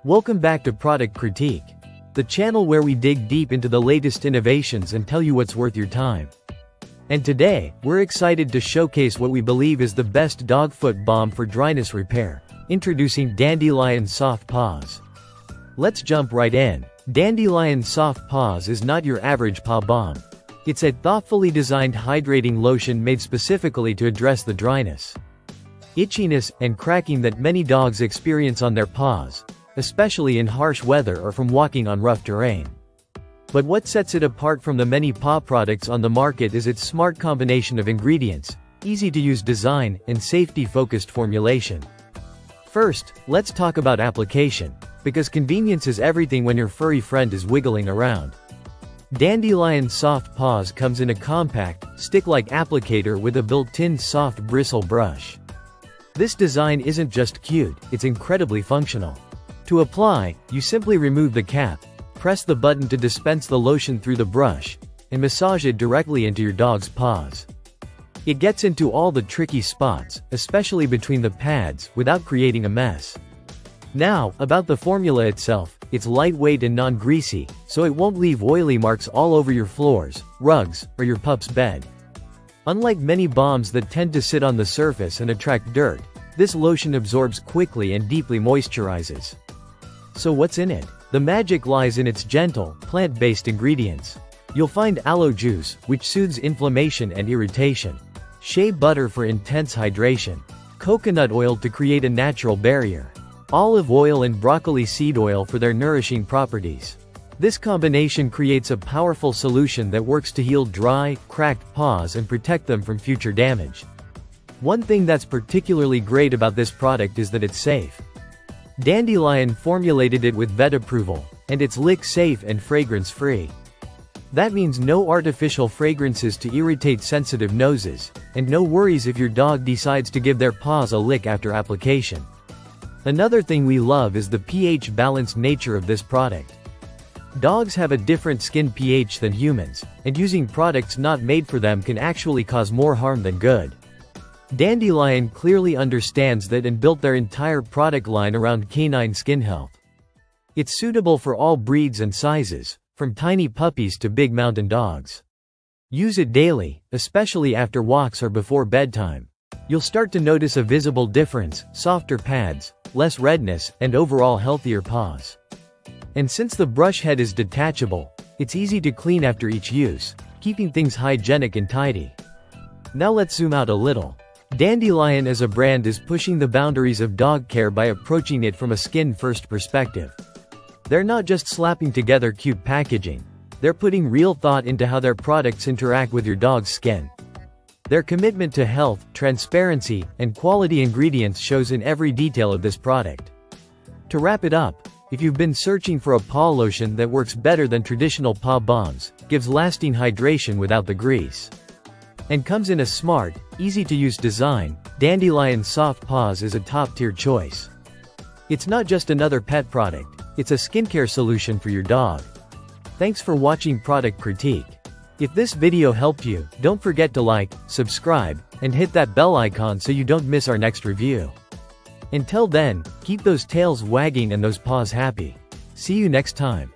Welcome back to Product Critique, the channel where we dig deep into the latest innovations and tell you what's worth your time. And today, we're excited to showcase what we believe is the best dog foot balm for dryness repair, introducing Dandylion Soft Paws. Let's jump right in. Dandylion Soft Paws is not your average paw balm. It's a thoughtfully designed hydrating lotion made specifically to address the dryness, itchiness, and cracking that many dogs experience on their paws, especially in harsh weather or from walking on rough terrain. But what sets it apart from the many paw products on the market is its smart combination of ingredients, easy-to-use design, and safety-focused formulation. First, let's talk about application, because convenience is everything when your furry friend is wiggling around. Dandylion Soft Paws comes in a compact, stick-like applicator with a built-in soft bristle brush. This design isn't just cute, it's incredibly functional. To apply, you simply remove the cap, press the button to dispense the lotion through the brush, and massage it directly into your dog's paws. It gets into all the tricky spots, especially between the pads, without creating a mess. Now, about the formula itself, it's lightweight and non-greasy, so it won't leave oily marks all over your floors, rugs, or your pup's bed. Unlike many balms that tend to sit on the surface and attract dirt, this lotion absorbs quickly and deeply moisturizes. So what's in it? The magic lies in its gentle, plant-based ingredients. You'll find aloe juice, which soothes inflammation and irritation, shea butter for intense hydration, coconut oil to create a natural barrier, olive oil and broccoli seed oil for their nourishing properties. This combination creates a powerful solution that works to heal dry, cracked paws and protect them from future damage. One thing that's particularly great about this product is that it's safe. Dandylion formulated it with vet approval, and it's lick-safe and fragrance-free. That means no artificial fragrances to irritate sensitive noses, and no worries if your dog decides to give their paws a lick after application. Another thing we love is the pH-balanced nature of this product. Dogs have a different skin pH than humans, and using products not made for them can actually cause more harm than good. Dandylion clearly understands that and built their entire product line around canine skin health. It's suitable for all breeds and sizes, from tiny puppies to big mountain dogs. Use it daily, especially after walks or before bedtime. You'll start to notice a visible difference: softer pads, less redness, and overall healthier paws. And since the brush head is detachable, it's easy to clean after each use, keeping things hygienic and tidy. Now let's zoom out a little. Dandylion as a brand is pushing the boundaries of dog care by approaching it from a skin-first perspective. They're not just slapping together cute packaging, they're putting real thought into how their products interact with your dog's skin. Their commitment to health, transparency, and quality ingredients shows in every detail of this product. To wrap it up, if you've been searching for a paw lotion that works better than traditional paw balms, gives lasting hydration without the grease, and comes in a smart, easy-to-use design, Dandylion Soft Paws is a top-tier choice. It's not just another pet product, it's a skincare solution for your dog. Thanks for watching Product Critique. If this video helped you, don't forget to like, subscribe, and hit that bell icon so you don't miss our next review. Until then, keep those tails wagging and those paws happy. See you next time.